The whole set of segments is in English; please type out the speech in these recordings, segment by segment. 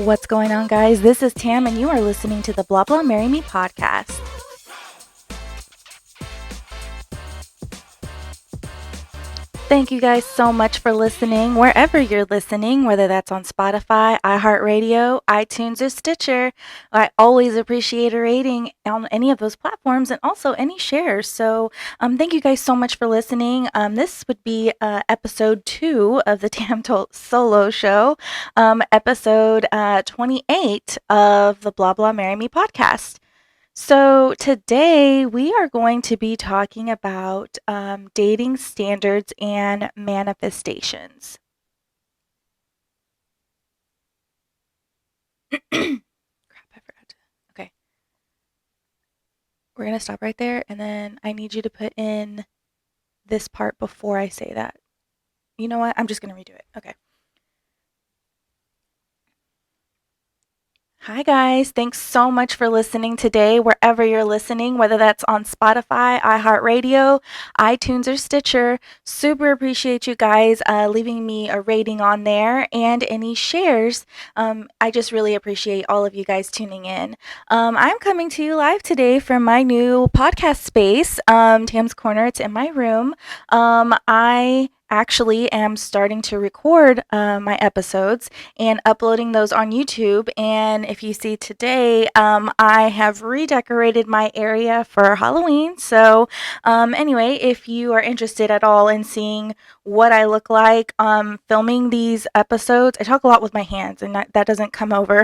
What's going on, guys? This is Tam, and you are listening to the Blah Blah Marry Me podcast. Thank you guys so much for listening wherever you're listening, whether that's on Spotify, iHeartRadio, iTunes, or Stitcher. I always appreciate a rating on any of those platforms and also any shares. So, thank you guys so much for listening. This would be episode 2 of the Solo Show, episode 28 of the Blah Blah Marry Me podcast. So, today we are going to be talking about dating standards and manifestations. Crap, I forgot to. Okay. We're going to stop right there, and then I need you to put in this part before I say that. You know what? I'm just going to redo it. Okay. Hi, guys. Thanks so much for listening today, wherever you're listening, whether that's on Spotify, iHeartRadio, iTunes, or Stitcher. Super appreciate you guys leaving me a rating on there and any shares. I just really appreciate all of you guys tuning in. I'm coming to you live today from my new podcast space, Tam's Corner. It's in my room. I actually am starting to record my episodes and uploading those on YouTube. And if you see today, I have redecorated my area for Halloween. So, anyway, if you are interested at all in seeing what I look like filming these episodes, I talk a lot with my hands, and that doesn't come over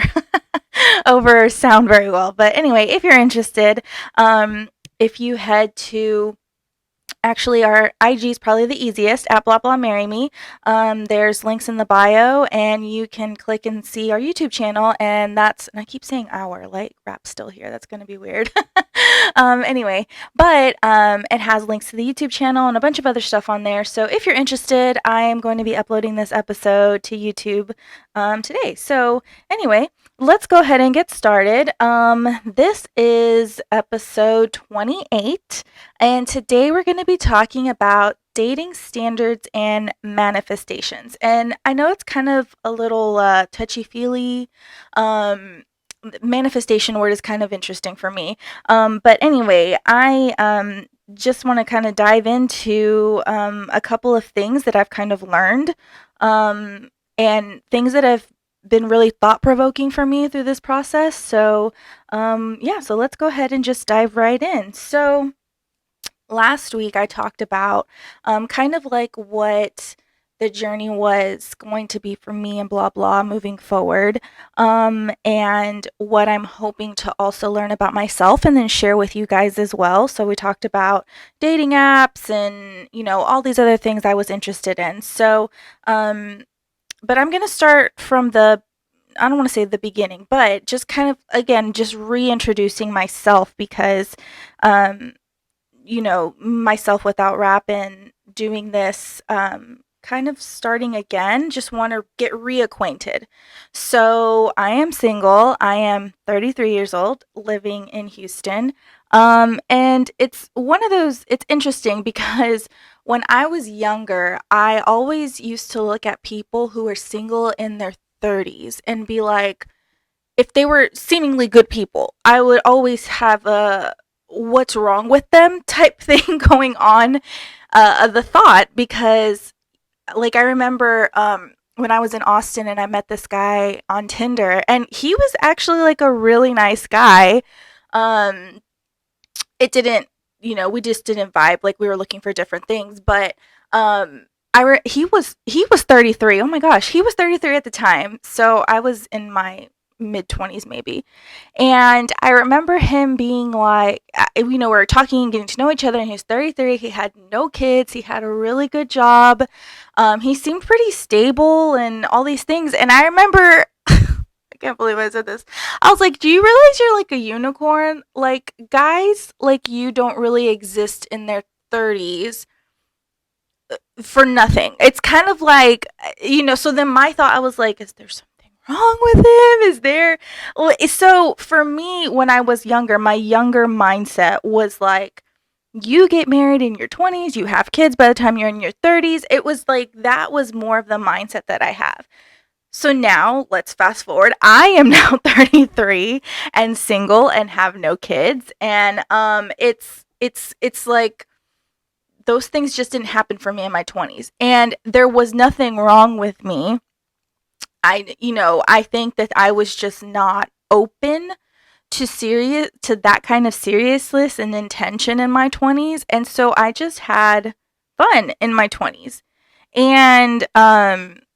over sound very well. But anyway, if you're interested, if you head to actually, our IG is probably the easiest at Blah Blah Marry Me. There's links in the bio, and you can click and see our YouTube channel. And I keep saying our, like rap's still here. That's going to be weird. Anyway, but it has links to the YouTube channel and a bunch of other stuff on there. So if you're interested, I am going to be uploading this episode to YouTube today. So anyway, let's go ahead and get started. This is episode 28. And today we're going to be talking about dating standards and manifestations. And I know it's kind of a little touchy-feely. Manifestation word is kind of interesting for me. But anyway, I just want to kind of dive into a couple of things that I've kind of learned and things that have been really thought-provoking for me through this process. So, yeah, so let's go ahead and just dive right in. So, last week I talked about kind of like what the journey was going to be for me and blah blah moving forward, and what I'm hoping to also learn about myself and then share with you guys as well. So we talked about dating apps and all these other things I was interested in. So but I'm going to start from I don't want to say the beginning, but just kind of again just reintroducing myself because myself without rap and doing this, kind of starting again, just want to get reacquainted. So I am single. I am 33 years old, living in Houston. And it's interesting because when I was younger, I always used to look at people who were single in their 30s and be like, if they were seemingly good people, I would always have a what's wrong with them type thing going on, of the thought, because like I remember when I was in Austin and I met this guy on Tinder, and he was actually like a really nice guy. um it didn't, we just didn't vibe, like we were looking for different things, but he was 33. Oh my gosh, he was 33 at the time, so I was in my mid 20s maybe. And I remember him being like, we were talking and getting to know each other, and he was 33. He had no kids. He had a really good job. He seemed pretty stable and all these things. And I remember, I can't believe I said this. I was like, do you realize you're like a unicorn? Like, guys like you don't really exist in their 30s for nothing. It's kind of like, so then my thought, I was like, is there something wrong with him? Is there? So for me, when I was younger, my younger mindset was like, you get married in your 20s, you have kids by the time you're in your 30s. It was like, that was more of the mindset that I have. So now let's fast forward. I am now 33 and single and have no kids, and it's like those things just didn't happen for me in my 20s. And there was nothing wrong with me. I think that I was just not open to that kind of seriousness and intention in my 20s, and so I just had fun in my 20s. And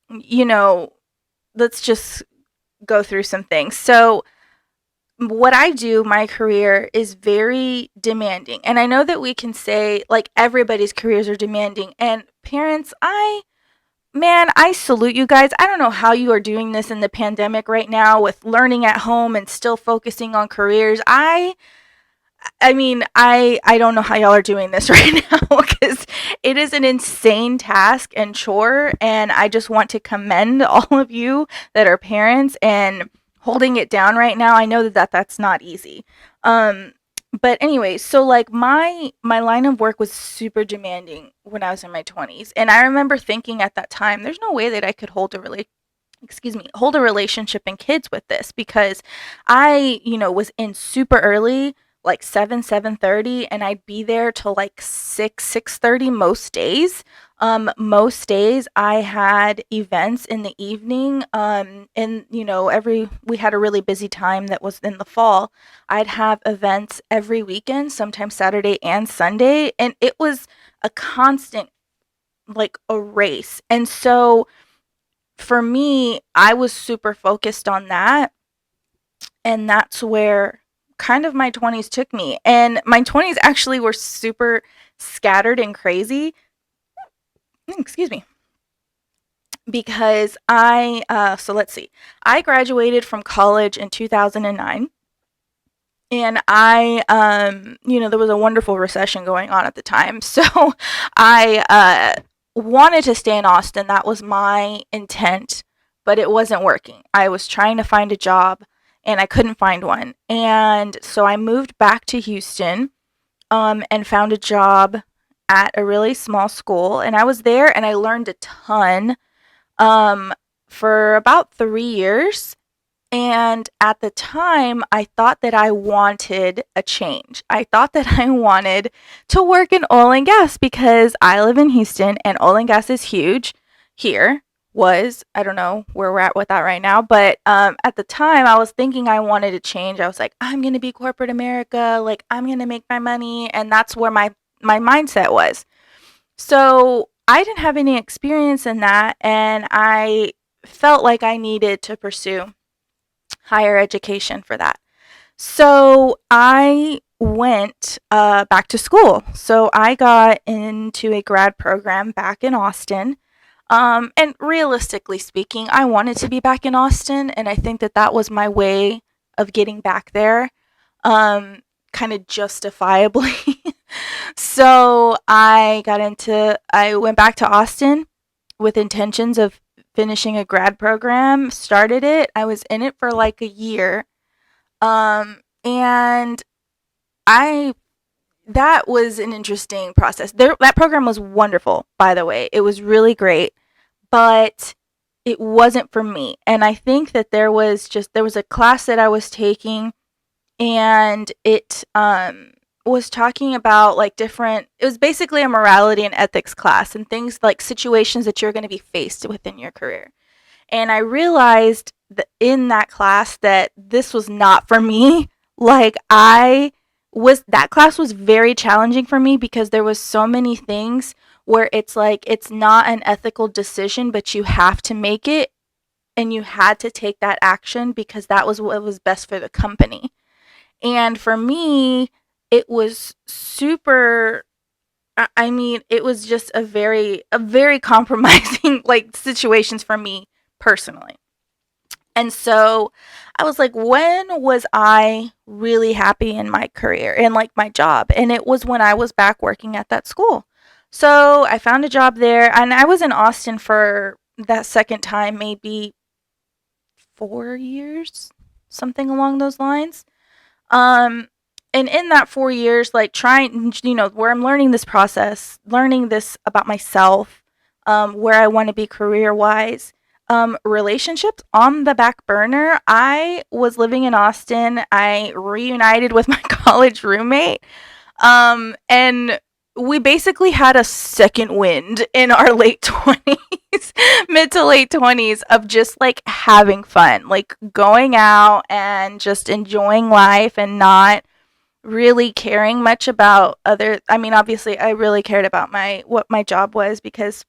you know, let's just go through some things. So what I do, my career is very demanding. And I know that we can say like everybody's careers are demanding. And parents, I salute you guys. I don't know how you are doing this in the pandemic right now with learning at home and still focusing on careers. I don't know how y'all are doing this right now because it is an insane task and chore, and I just want to commend all of you that are parents and holding it down right now. I know that's not easy. Um, but anyway, so like my line of work was super demanding when I was in my 20s, and I remember thinking at that time, there's no way that I could hold a relationship and kids with this because was in super early, like 7:30, and I'd be there till like 6:30 most days. Most days I had events in the evening. And every we had a really busy time that was in the fall. I'd have events every weekend, sometimes Saturday and Sunday, and it was a constant, like, a race. And so for me, I was super focused on that. And that's where kind of my 20s took me. And my 20s actually were super scattered and crazy. Excuse me. Because so let's see. I graduated from college in 2009. And there was a wonderful recession going on at the time. So I wanted to stay in Austin. That was my intent, but it wasn't working. I was trying to find a job and I couldn't find one. And so I moved back to Houston, and found a job at a really small school. And I was there and I learned a ton, um, for about 3 years. And at the time, I thought that I wanted a change. I thought that I wanted to work in oil and gas because I live in Houston and oil and gas is huge here. I don't know where we're at with that right now, but at the time I was thinking I wanted to change. I was like, I'm going to be corporate America, like I'm going to make my money. And that's where my mindset was. So I didn't have any experience in that. And I felt like I needed to pursue higher education for that. So I went back to school. So I got into a grad program back in Austin. And realistically speaking, I wanted to be back in Austin, and I think that that was my way of getting back there, kind of justifiably. So I went back to Austin with intentions of finishing a grad program, started it. I was in it for like a year. And I that was an interesting process. That program was wonderful, by the way. It was really great, but it wasn't for me. And I think that there was a class that I was taking, and it was talking about like different it was basically a morality and ethics class and things like situations that you're going to be faced within your career. And I realized that in that class that this was not for me. Like that class was very challenging for me because there was so many things where it's like it's not an ethical decision, but you have to make it, and you had to take that action because that was what was best for the company. And for me, it was super it was just a very compromising like situations for me personally. And so I was like, when was I really happy in my career and like my job? And it was when I was back working at that school. So I found a job there, and I was in Austin for that second time, maybe 4 years, something along those lines. Um, and in that 4 years, like trying, where I'm learning this process, learning this about myself, where I want to be career wise. Relationships on the back burner. I was living in Austin. I reunited with my college roommate. And we basically had a second wind in our late 20s, mid to late 20s, of just like having fun, like going out and just enjoying life and not really caring much about other. I mean, obviously I really cared about my what my job was, because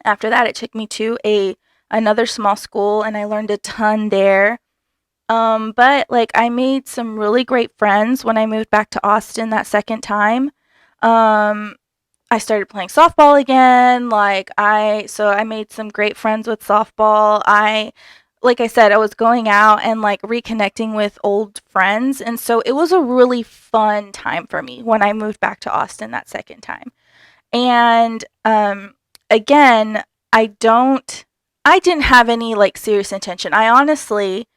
after that it took me to a another small school and I learned a ton there. But like I made some really great friends when I moved back to Austin that second time. Um, I started playing softball again. I made some great friends with softball. Like I said, I was going out and like reconnecting with old friends, and so it was a really fun time for me when I moved back to Austin that second time. And again, I don't I didn't have any like serious intention. I honestly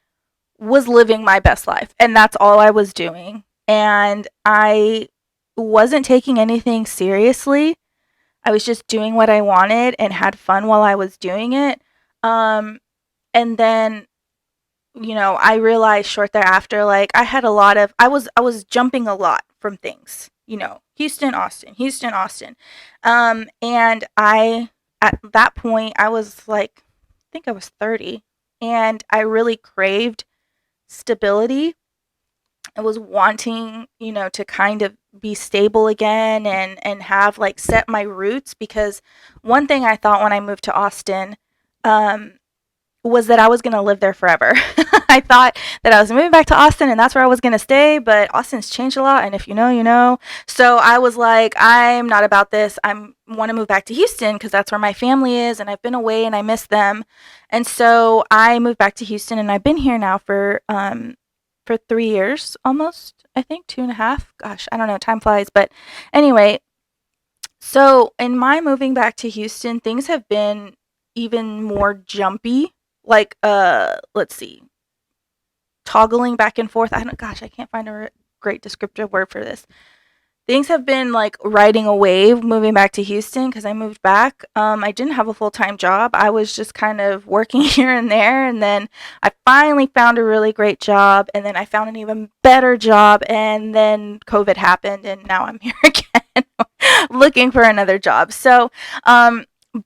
was living my best life and that's all I was doing. And I wasn't taking anything seriously. I was just doing what I wanted and had fun while I was doing it. Um and then I realized short thereafter, like I had a lot of I was jumping a lot from things, Houston, Austin, Houston, Austin. And I at that point I was like I think I was 30 and I really craved stability. I was wanting, to kind of be stable again and have like set my roots, because one thing I thought when I moved to Austin um was that I was going to live there forever. I thought that I was moving back to Austin and that's where I was going to stay, but Austin's changed a lot and if you know, you know. So I was like, I'm not about this. I want to move back to Houston because that's where my family is and I've been away and I miss them. And so I moved back to Houston and I've been here now for 3 years almost. I think 2.5. Gosh, I don't know. Time flies. But anyway, so in my moving back to Houston, things have been even more jumpy. Like, let's see, toggling back and forth. I can't find a great descriptive word for this. Things have been like riding a wave moving back to Houston because I moved back. I didn't have a full time job. I was just kind of working here and there. And then I finally found a really great job. And then I found an even better job. And then COVID happened. And now I'm here again looking for another job.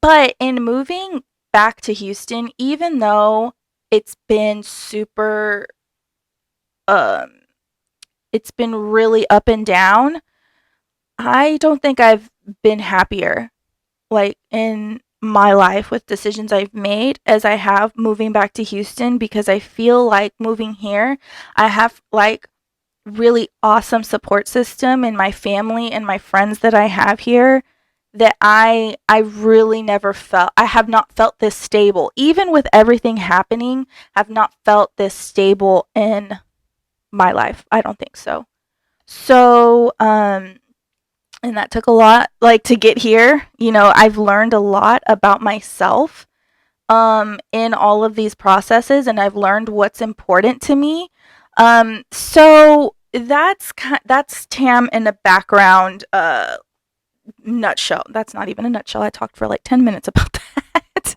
But in moving back to Houston, even though it's been super, um, it's been really up and down, I don't think I've been happier, like, in my life with decisions I've made as I have moving back to Houston, because I feel like moving here, I have, like, really awesome support system in my family and my friends that I have here that I really never felt. I have not felt this stable. Even with everything happening, have not felt this stable in my life. I don't think so. So, and that took a lot, like, to get here. I've learned a lot about myself in all of these processes, and I've learned what's important to me. So that's Tam in a background nutshell. That's not even a nutshell. I talked for like 10 minutes about that.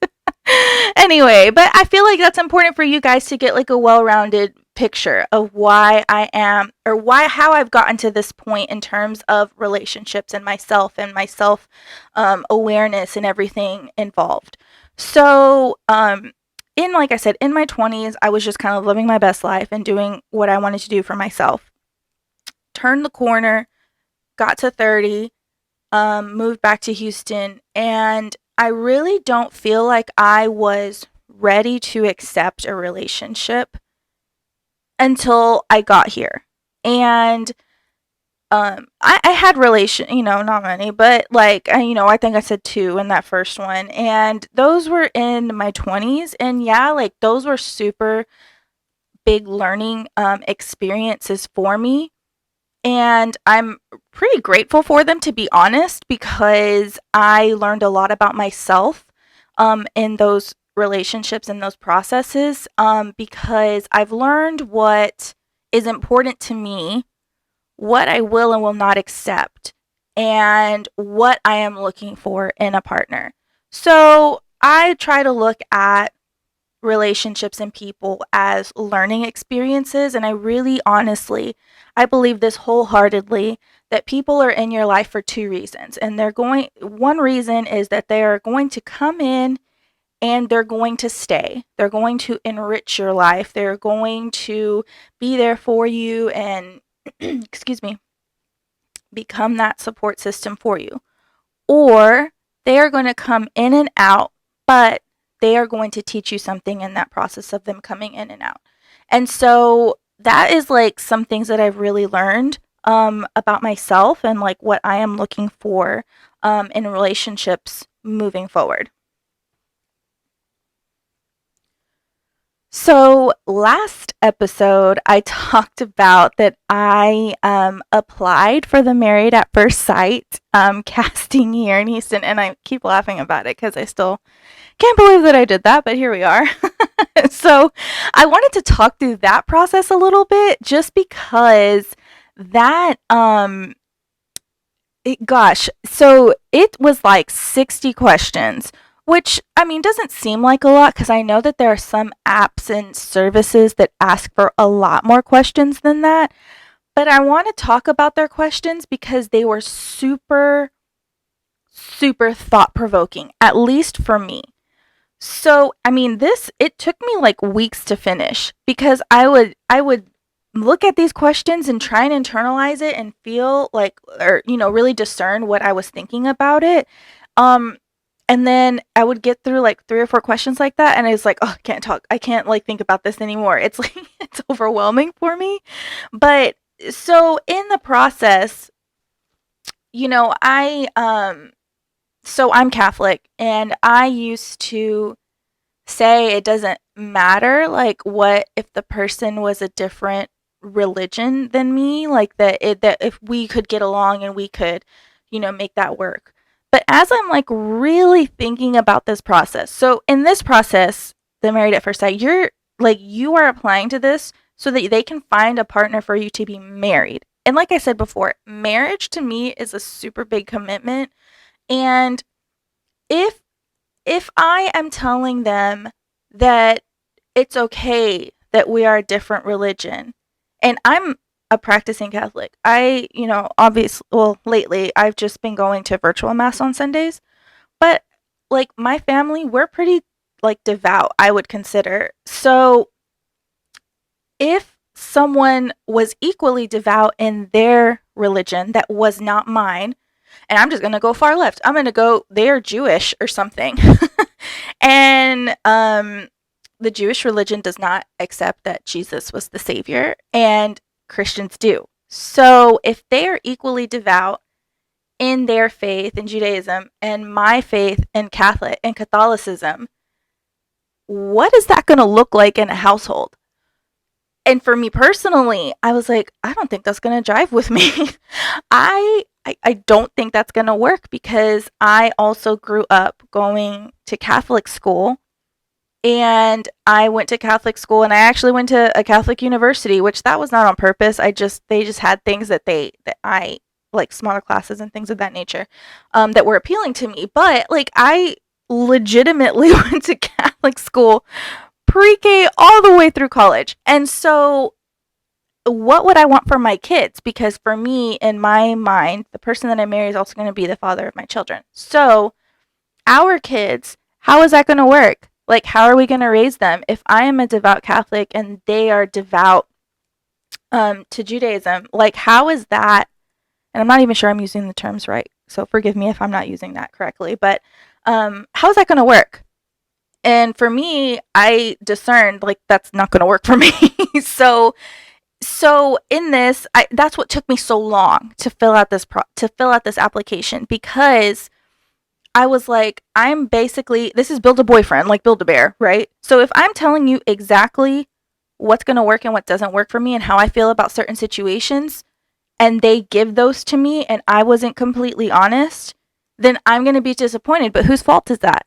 Anyway, but I feel like that's important for you guys to get like a well-rounded picture of why I am, or why how I've gotten to this point in terms of relationships and myself awareness and everything involved. So, in like I said, in my 20s, I was just kind of living my best life and doing what I wanted to do for myself. Turned the corner, got to 30, moved back to Houston, and I really don't feel like I was ready to accept a relationship until I got here. And I had not many, but like I think I said two in that first one, and those were in my 20s, and yeah, like those were super big learning experiences for me. And I'm pretty grateful for them, to be honest, because I learned a lot about myself in those relationships and those processes, because I've learned what is important to me, what I will and will not accept, and what I am looking for in a partner. So I try to look at relationships and people as learning experiences. And I really honestly, I believe this wholeheartedly that people are in your life for two reasons. And one reason is that they are going to come in and they're going to stay. They're going to enrich your life. They're going to be there for you and, excuse me, become that support system for you. Or they are going to come in and out, but they are going to teach you something in that process of them coming in and out. And so that is like some things that I've really learned about myself and like what I am looking for in relationships moving forward. So, last episode, I talked about that I applied for the Married at First Sight casting here in Houston, and I keep laughing about it because I still can't believe that I did that, but here we are. So, I wanted to talk through that process a little bit just because that gosh, so it was like 60 questions, which I mean doesn't seem like a lot because I know that there are some apps and services that ask for a lot more questions than that. But I want to talk about their questions because they were super, super thought provoking, at least for me. So, I mean, it took me like weeks to finish because I would look at these questions and try and internalize it and feel like or really discern what I was thinking about it. Um and then I would get through like three or four questions like that and it's like, "Oh, I can't talk. I can't like think about this anymore." It's like it's overwhelming for me. But so in the process, I'm Catholic and I used to say it doesn't matter like what if the person was a different religion than me, like that if we could get along and we could make that work. But as I'm like really thinking about this process, so in this process, the Married at First Sight, you are applying to this so that they can find a partner for you to be married. And like I said before, marriage to me is a super big commitment. And if if I am telling them that it's okay that we are a different religion, and I'm a practicing Catholic, obviously, well, lately I've just been going to virtual mass on Sundays, but like my family, we're pretty like devout, I would consider. So if someone was equally devout in their religion that was not mine, and I'm just going to go far left. I'm going to go, they're Jewish or something. And the Jewish religion does not accept that Jesus was the savior, and Christians do. So if they are equally devout in their faith in Judaism and my faith in Catholicism, what is that going to look like in a household? And for me personally, I was like, I don't think that's going to jive with me. I don't think that's going to work because I also grew up going to Catholic school, and I went to Catholic school and I actually went to a Catholic university, which that was not on purpose. They just had things that I like smaller classes and things of that nature that were appealing to me. But like I legitimately went to Catholic school pre-K all the way through college. And so what would I want for my kids? Because for me, in my mind, the person that I marry is also going to be the father of my children. So, our kids, how is that going to work? Like, how are we going to raise them? If I am a devout Catholic and they are devout to Judaism, like, how is that? And I'm not even sure I'm using the terms right. So, forgive me if I'm not using that correctly. But how is that going to work? And for me, I discerned like that's not going to work for me. so in this, that's what took me so long to fill out this application because I was like, I'm basically this is build a boyfriend, like build a bear, right? So if I'm telling you exactly what's going to work and what doesn't work for me and how I feel about certain situations, and they give those to me and I wasn't completely honest, then I'm going to be disappointed. But whose fault is that?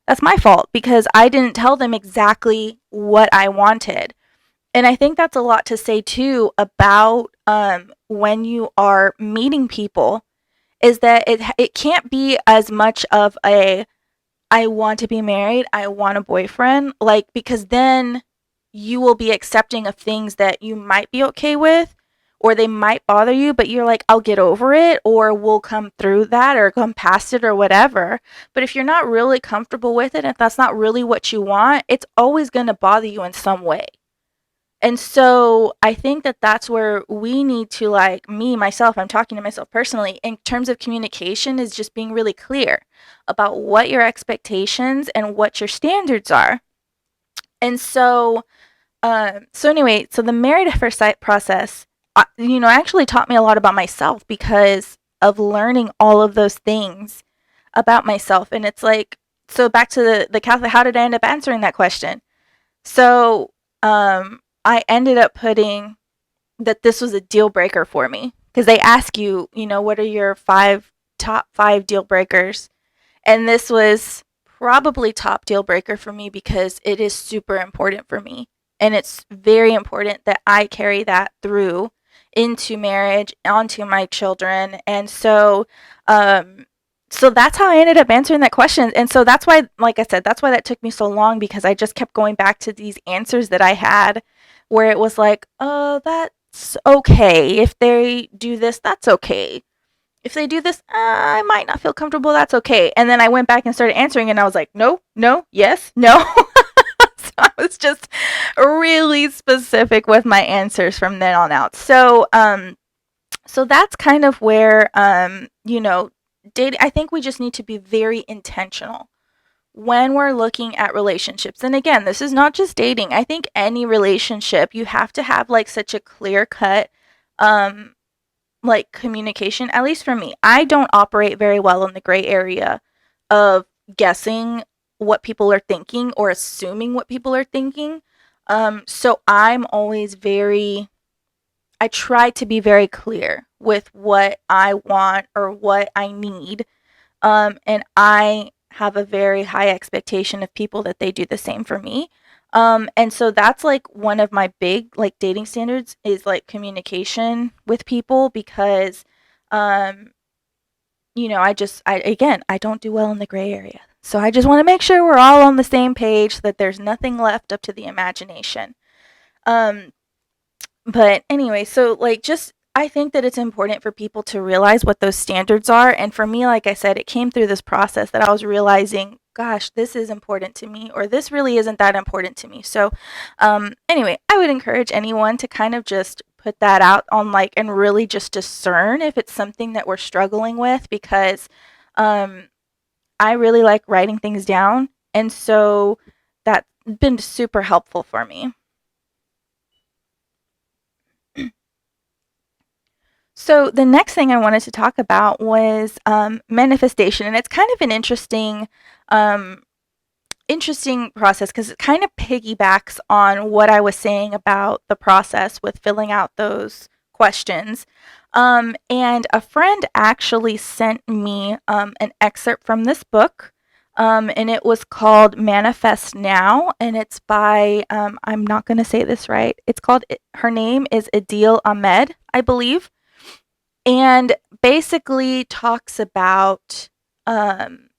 That's my fault because I didn't tell them exactly what I wanted. And I think that's a lot to say too about when you are meeting people is that it can't be as much of a I want to be married, I want a boyfriend, like, because then you will be accepting of things that you might be okay with or they might bother you, but you're like, I'll get over it or we'll come through that or come past it or whatever. But if you're not really comfortable with it, if that's not really what you want, it's always going to bother you in some way. And so I think that that's where we need to, like, me, myself, I'm talking to myself personally, in terms of communication, is just being really clear about what your expectations and what your standards are. And so, anyway, so the married at first sight process, actually taught me a lot about myself because of learning all of those things about myself. And it's like, so back to the Catholic, how did I end up answering that question? So, I ended up putting that this was a deal breaker for me because they ask you, what are your top five deal breakers? And this was probably top deal breaker for me because it is super important for me. And it's very important that I carry that through into marriage, onto my children. And so that's how I ended up answering that question. And so that's why, like I said, that's why that took me so long because I just kept going back to these answers that I had where it was like, oh, that's okay. If they do this, that's okay. If they do this, I might not feel comfortable. That's okay. And then I went back and started answering, and I was like, no, no, yes, no. So I was just really specific with my answers from then on out. So that's kind of where, dating. I think we just need to be very intentional when we're looking at relationships. And again, this is not just dating. I think any relationship, you have to have like such a clear cut, um, like communication. At least for me, I don't operate very well in the gray area of guessing what people are thinking or assuming what people are thinking. So I'm always I try to be very clear with what I want or what I need. And I have a very high expectation of people that they do the same for me. And so that's like one of my big like dating standards is like communication with people because, um, I don't do well in the gray area. So I just want to make sure we're all on the same page, so that there's nothing left up to the imagination. Um, but anyway, so like just I think that it's important for people to realize what those standards are. And for me, like I said, it came through this process that I was realizing, gosh, this is important to me, or this really isn't that important to me. So, anyway, I would encourage anyone to kind of just put that out on like and really just discern if it's something that we're struggling with because um, I really like writing things down. And so that's been super helpful for me. So the next thing I wanted to talk about was manifestation, and it's kind of an um, interesting process because it kind of piggybacks on what I was saying about the process with filling out those questions. And a friend actually sent me an excerpt from this book, and it was called Manifest Now, and it's by I'm not going to say this right. Her name is Adil Ahmed, I believe, and basically talks about um,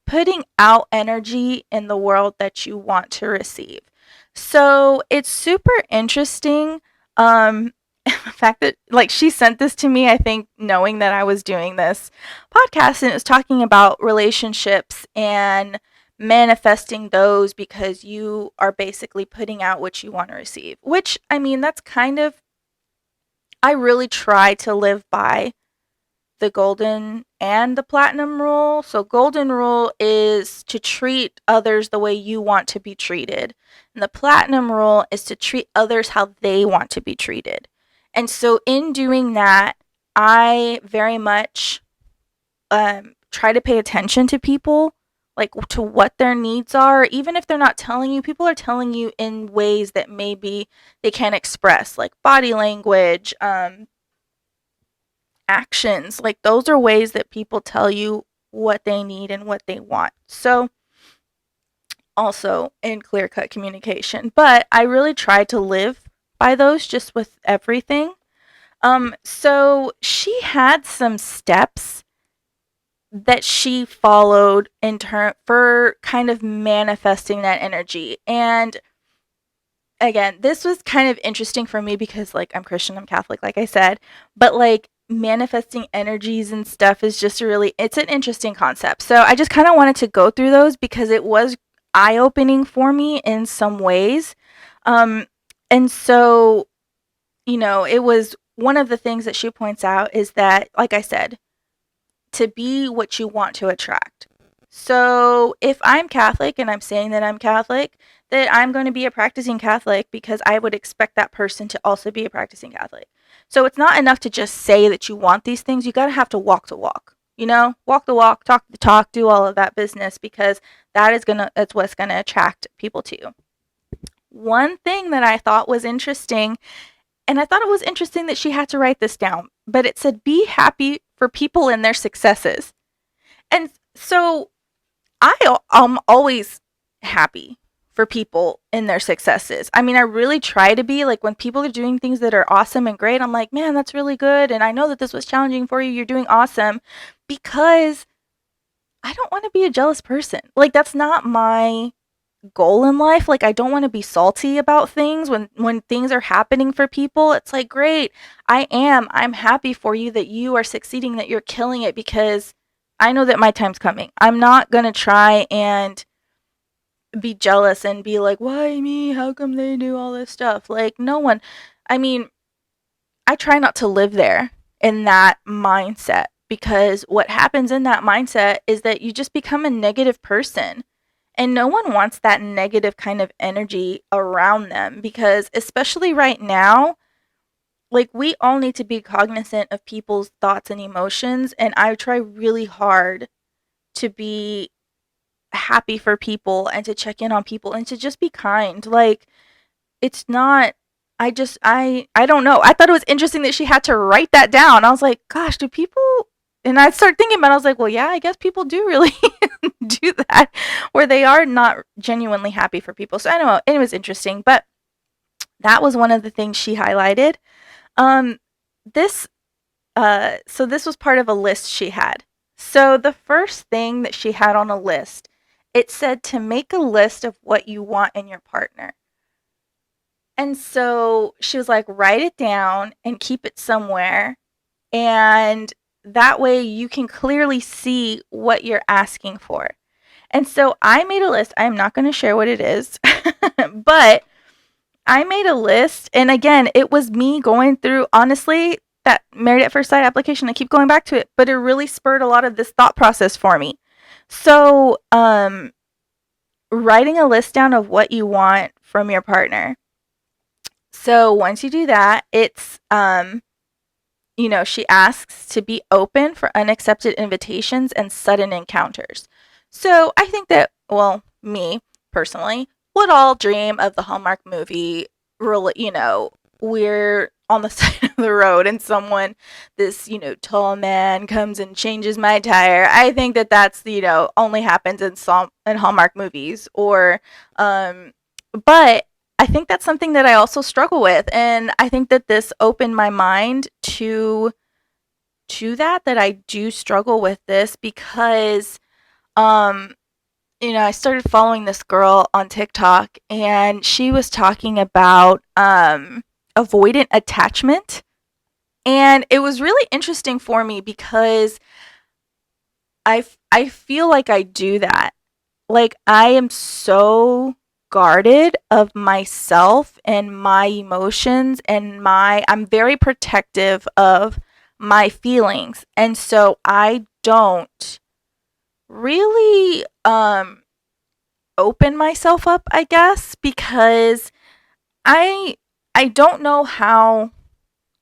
putting out energy in the world that you want to receive. So it's super interesting. The fact that like she sent this to me, I think knowing that I was doing this podcast and it was talking about relationships and manifesting those because you are basically putting out what you want to receive. Which I mean, that's kind of I really try to live by the golden and the platinum rule. So, golden rule is to treat others the way you want to be treated. And the platinum rule is to treat others how they want to be treated. And so, in doing that, I very much try to pay attention to people, like to what their needs are. Even if they're not telling you, people are telling you in ways that maybe they can't express, like body language, actions. Like those are ways that people tell you what they need and what they want. So also in clear cut communication. But I really try to live by those just with everything. So she had some steps that she followed in turn for kind of manifesting that energy. And again, this was kind of interesting for me because like I'm Christian, I'm Catholic, like I said, but like manifesting energies and stuff is just really it's an interesting concept. So I just kind of wanted to go through those because it was eye-opening for me in some ways. Um and so, it was one of the things that she points out is that like I said, to be what you want to attract. So if I'm Catholic and I'm saying that I'm Catholic, that I'm going to be a practicing Catholic because I would expect that person to also be a practicing Catholic. So it's not enough to just say that you want these things. You got to have to walk the walk. Walk the walk, talk the talk, do all of that business because that's what's going to attract people to you. One thing that I thought was interesting, and I thought it was interesting that she had to write this down, but it said be happy for people and their successes. And so I'm always happy for people in their successes. I mean, I really try to be like when people are doing things that are awesome and great, I'm like, man, that's really good. And I know that this was challenging for you. You're doing awesome because I don't want to be a jealous person. Like, that's not my goal in life. Like, I don't want to be salty about things when things are happening for people. It's like, great. I'm happy for you that you are succeeding, that you're killing it because I know that my time's coming. I'm not going to try and be jealous and be like, why me? How come they do all this stuff? Like, no one. I mean, I try not to live there in that mindset because what happens in that mindset is that you just become a negative person. And no one wants that negative kind of energy around them because, especially right now, like we all need to be cognizant of people's thoughts and emotions. And I try really hard to be happy for people and to check in on people and to just be kind. Like it's not I don't know. I thought it was interesting that she had to write that down. I was like, gosh, do people and I started thinking about it, I was like, well, yeah, I guess people do really do that where they are not genuinely happy for people. So I don't know, it was interesting, but that was one of the things she highlighted. Um this so this was part of a list she had. So the first thing that she had on a list, it said to make a list of what you want in your partner. And so she was like, write it down and keep it somewhere. And that way you can clearly see what you're asking for. And so I made a list. I'm not going to share what it is, but I made a list. And again, it was me going through, honestly, that Married at First Sight application. I keep going back to it, but it really spurred a lot of this thought process for me. So, writing a list down of what you want from your partner. So once you do that, she asks to be open for unaccepted invitations and sudden encounters. So I think that, well, me personally, would all dream of the Hallmark movie, really, we're on the side of the road and this, tall man comes and changes my tire. I think that that's, only happens in Hallmark movies but I think that's something that I also struggle with. And I think that this opened my mind to that I do struggle with this because um I started following this girl on TikTok and she was talking about avoidant attachment. And it was really interesting for me because I feel like I do that. Like I am so guarded of myself and my emotions and I'm very protective of my feelings. And so I don't really open myself up, I guess, because I I don't know how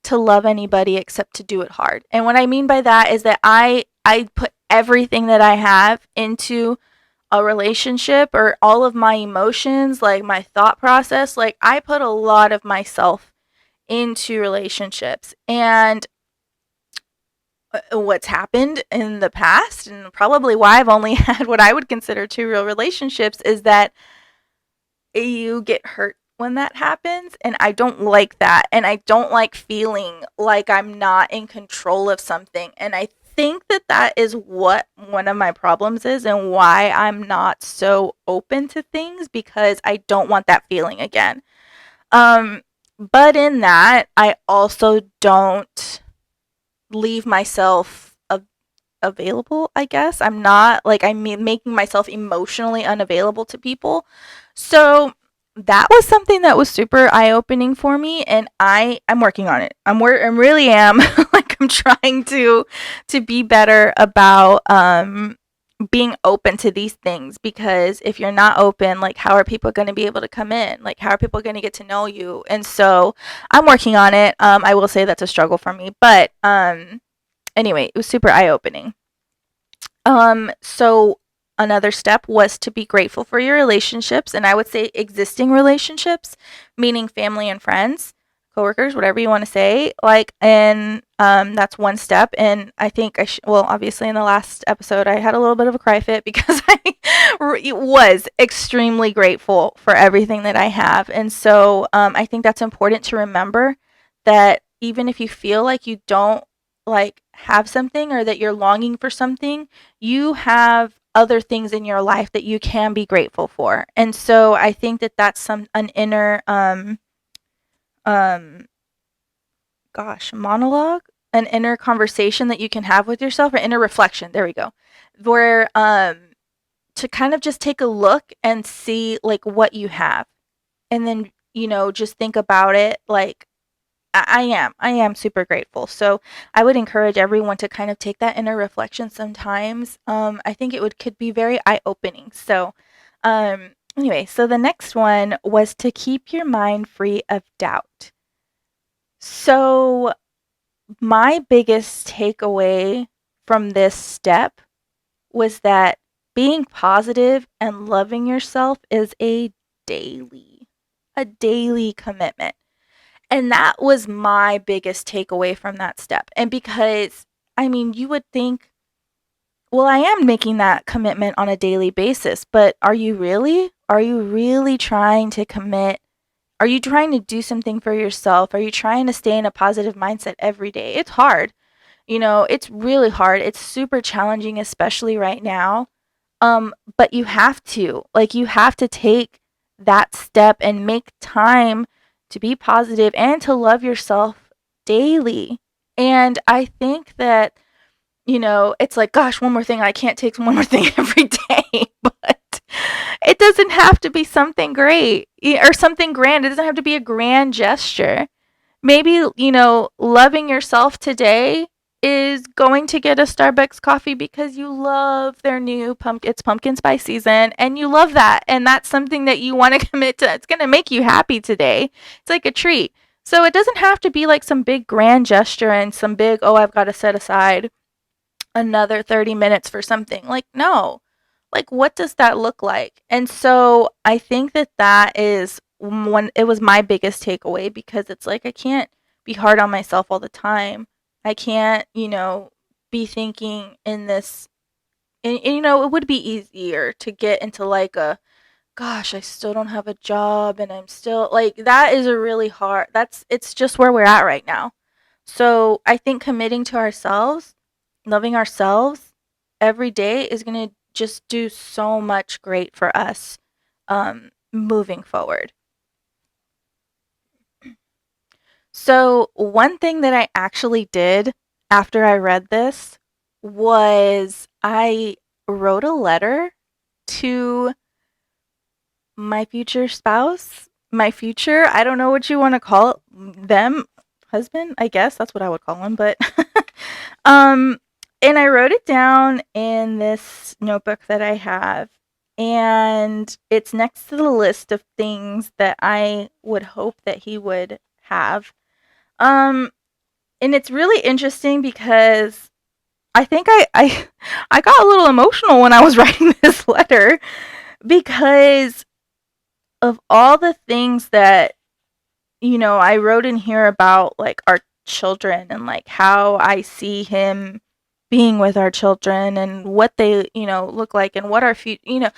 to love anybody except to do it hard. And what I mean by that is that I put everything that I have into a relationship or all of my emotions, like my thought process, like I put a lot of myself into relationships. And what's happened in the past, and probably why I've only had what I would consider two real relationships, is that you get hurt when that happens. And I don't like that. And I don't like feeling like I'm not in control of something. And I think that that is what one of my problems is and why I'm not so open to things, because I don't want that feeling again. Um, but in that, I also don't leave myself available, I guess. I'm not like I'm making myself emotionally unavailable to people. So that was something that was super eye-opening for me, and I'm working on it. I really am like I'm trying to be better about being open to these things, because if you're not open, like how are people going to be able to come in? Like how are people going to get to know you? And so I'm working on it. I will say that's a struggle for me, but anyway, it was super eye-opening. So another step was to be grateful for your relationships, and I would say existing relationships, meaning family and friends, coworkers, whatever you want to say. Like, and that's one step. And I think well, obviously, in the last episode, I had a little bit of a cry fit because I was extremely grateful for everything that I have, and so I think that's important to remember, that even if you feel like you don't like have something, or that you're longing for something, you have other things in your life that you can be grateful for. And so I think that that's an inner um monologue, an inner conversation that you can have with yourself, or inner reflection. There we go. Where to kind of just take a look and see like what you have, and then just think about it. Like, I am super grateful. So I would encourage everyone to kind of take that inner reflection sometimes. I think could be very eye opening. So anyway, so the next one was to keep your mind free of doubt. So my biggest takeaway from this step was that being positive and loving yourself is a daily commitment. And that was my biggest takeaway from that step. And because, I mean, you would think, well, I am making that commitment on a daily basis, but are you really? Are you really trying to commit? Are you trying to do something for yourself? Are you trying to stay in a positive mindset every day? It's hard. It's really hard. It's super challenging, especially right now. But you have to. Like, you have to take that step and make time to be positive and to love yourself daily. And I think that, it's like, gosh, one more thing. I can't take one more thing every day. But it doesn't have to be something great or something grand. It doesn't have to be a grand gesture. Maybe, loving yourself today is going to get a Starbucks coffee because you love their new pumpkin spice season, and you love that. And that's something that you want to commit to. It's going to make you happy today. It's like a treat. So it doesn't have to be like some big grand gesture and some big, oh, I've got to set aside another 30 minutes for something. Like, no. Like, what does that look like? And so I think that that is one, it was my biggest takeaway, because it's like I can't be hard on myself all the time. I can't, be thinking in this, and it would be easier to get into like a, gosh, I still don't have a job and I'm still like, that is a really hard, it's just where we're at right now. So I think committing to ourselves, loving ourselves every day is going to just do so much great for us moving forward. So, one thing that I actually did after I read this was I wrote a letter to my future spouse, my future, I don't know what you want to call it, them, husband, I guess that's what I would call him, but um and I wrote it down in this notebook that I have, and it's next to the list of things that I would hope that he would have. Um and it's really interesting because I think I got a little emotional when I was writing this letter, because of all the things that, I wrote in here about like our children, and like how I see him being with our children, and what they, look like, and what our future,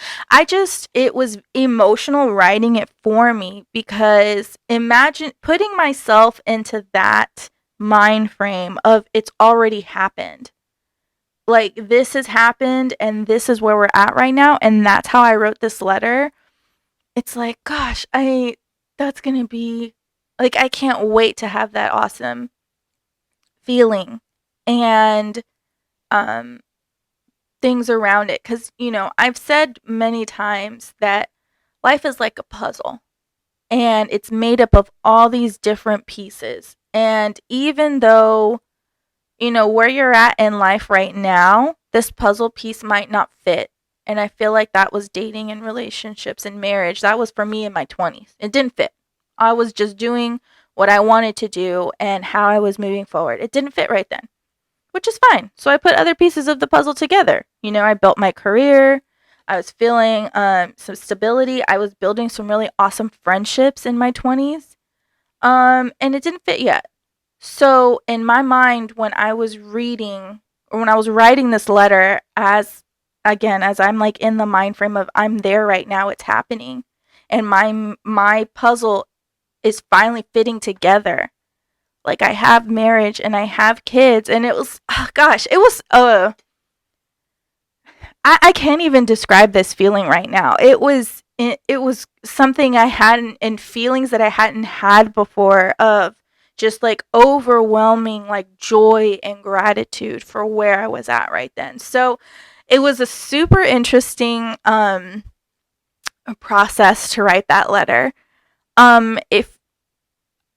it was emotional writing it for me, because imagine putting myself into that mind frame of it's already happened. like this has happened and this is where we're at right now, and that's how I wrote this letter. It's like, gosh, that's going to be like, I can't wait to have that awesome feeling and um things around it, cuz I've said many times that life is like a puzzle and it's made up of all these different pieces. And even though, where you're at in life right now, this puzzle piece might not fit. And I feel like that was dating and relationships and marriage. That was for me in my 20s. It didn't fit. I was just doing what I wanted to do and how I was moving forward. It didn't fit right then, which is fine. So I put other pieces of the puzzle together. I built my career. I was feeling some stability. I was building some really awesome friendships in my 20s. And it didn't fit yet. So in my mind, when I was reading or when I was writing this letter, as I'm like in the mind frame of I'm there right now, it's happening, and my puzzle is finally fitting together. Like I have marriage and I have kids, and it was, oh gosh, it was I can't even describe this feeling right now. It was something I hadn't, and feelings that I hadn't had before, of just like overwhelming like joy and gratitude for where I was at right then. So it was a super interesting process to write that letter. If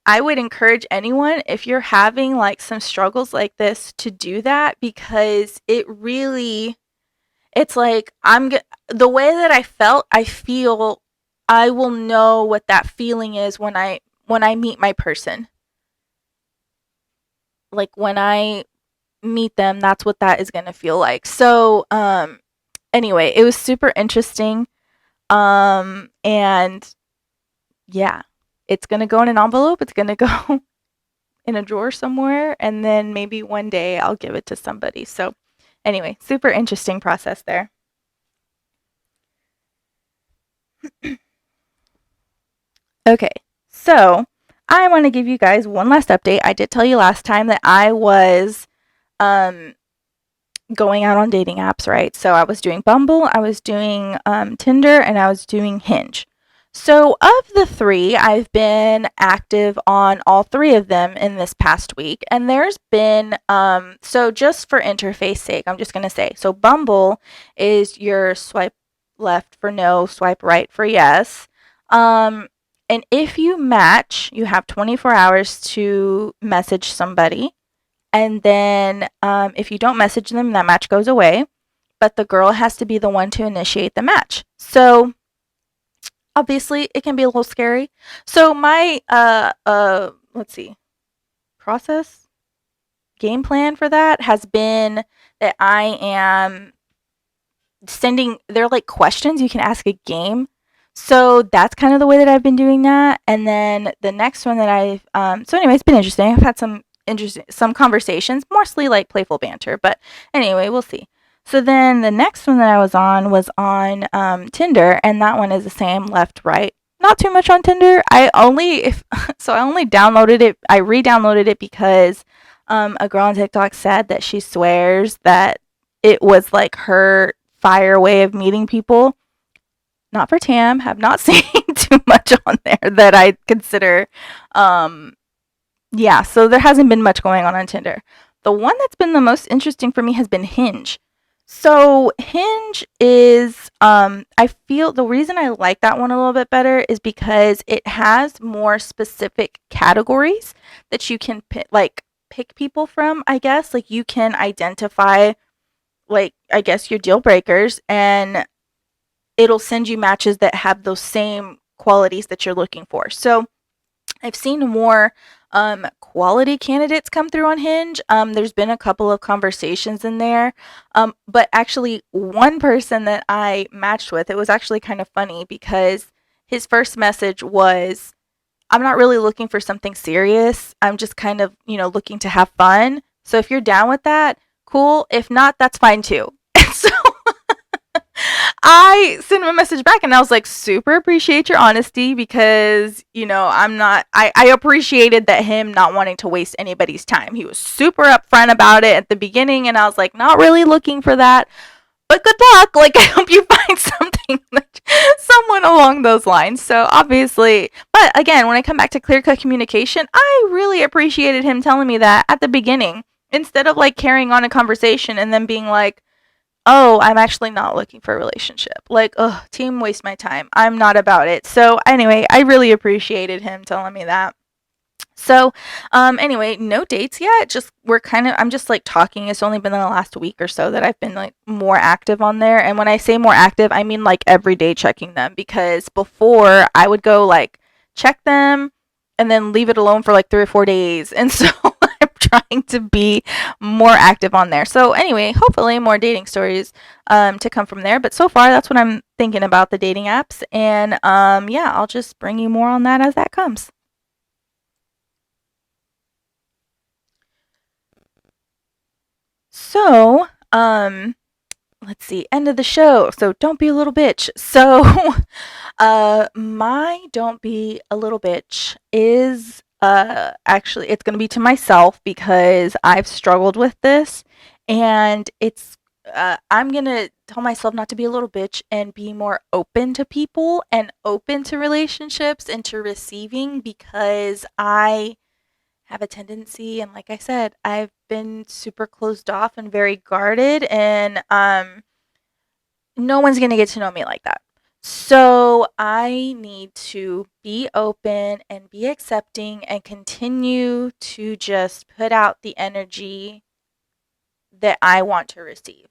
I would encourage anyone, if you're having like some struggles like this, to do that, because it's like the way that I feel, I will know what that feeling is when I meet my person. Like when I meet them, that's what that is going to feel like. So, anyway, it was super interesting. And yeah, it's going to go in an envelope. It's going to go in a drawer somewhere, and then maybe one day I'll give it to somebody. So, anyway, super interesting process there. Okay, so I want to give you guys one last update. I did tell you last time that I was um, going out on dating apps, right? So I was doing Bumble, I was doing Tinder, and I was doing Hinge. So of the three, I've been active on all three of them in this past week. And there's been, so just for interface sake, I'm just going to say, so Bumble is your swipe left for no, swipe right for yes. Um, and if you match, you have 24 hours to message somebody. And then if you don't message them, that match goes away. But the girl has to be the one to initiate the match. So obviously, it can be a little scary. So my let's see, process game plan for that has been that I am sending, they're like questions you can ask a game. So that's kind of the way that I've been doing that. And then the next one that so anyway, it's been interesting. I've had some conversations, mostly like playful banter, but anyway, we'll see. So then the next one that I was on Tinder, and that one is the same, left, right. Not too much on Tinder. I only downloaded it. I re-downloaded it because a girl on TikTok said that she swears that it was like her fire way of meeting people. Not for Tam. Have not seen too much on there that I consider. Um, yeah, so there hasn't been much going on Tinder. The one that's been the most interesting for me has been Hinge. So Hinge is, I feel the reason I like that one a little bit better is because it has more specific categories that you can pick people from. I guess like you can identify, like, I guess your deal breakers, and it'll send you matches that have those same qualities that you're looking for. So I've seen more quality candidates come through on Hinge. There's been a couple of conversations in there. But actually, one person that I matched with, it was actually kind of funny because his first message was, I'm not really looking for something serious. I'm just kind of, looking to have fun. So if you're down with that, cool. If not, that's fine too. So I sent him a message back and I was like, super appreciate your honesty because, I appreciated that him not wanting to waste anybody's time. He was super upfront about it at the beginning and I was like, not really looking for that. But good luck. Like, I hope you find something, someone along those lines. So, obviously, but again, when I come back to clear cut communication, I really appreciated him telling me that at the beginning instead of like carrying on a conversation and then being like, oh, I'm actually not looking for a relationship. Like, oh, team waste my time. I'm not about it. So, anyway, I really appreciated him telling me that. So, anyway, no dates yet. I'm just like talking. It's only been in the last week or so that I've been like more active on there. And when I say more active, I mean like every day checking them because before I would go like check them and then leave it alone for like 3 or 4 days. And so I'm trying to be more active on there. So, anyway, hopefully more dating stories to come from there. But so far, that's what I'm thinking about the dating apps. And yeah, I'll just bring you more on that as that comes. So, let's see, end of the show. So don't be a little bitch. So, my don't be a little bitch is actually it's going to be to myself because I've struggled with this and I'm going to tell myself not to be a little bitch and be more open to people and open to relationships and to receiving because I have a tendency and like I said, I've been super closed off and very guarded and no one's going to get to know me like that. So I need to be open and be accepting and continue to just put out the energy that I want to receive.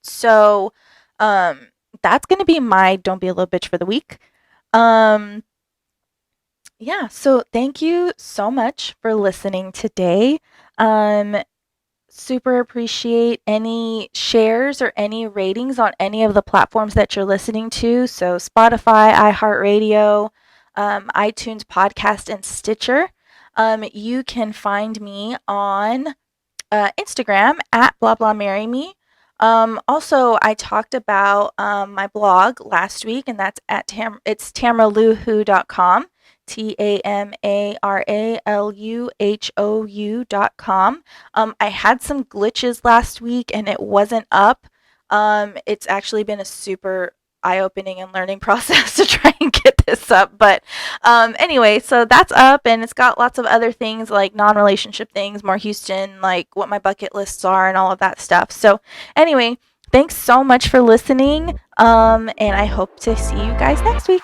So um that's going to be my don't be a little bitch for the week. Um yeah, so thank you so much for listening today. Um super appreciate any shares or any ratings on any of the platforms that you're listening to. So, Spotify, iHeartRadio, iTunes Podcast, and Stitcher. You can find me on Instagram at blah blah marry me. Also, I talked about my blog last week, and that's at it's tamaraluhu.com. TAMARALUHOU.com. I had some glitches last week and it wasn't up. It's actually been a super eye-opening and learning process to try and get this up. But anyway, so that's up and it's got lots of other things like non-relationship things, more Houston, like what my bucket lists are and all of that stuff. So anyway, thanks so much for listening. And I hope to see you guys next week.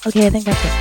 Okay, I think that's it.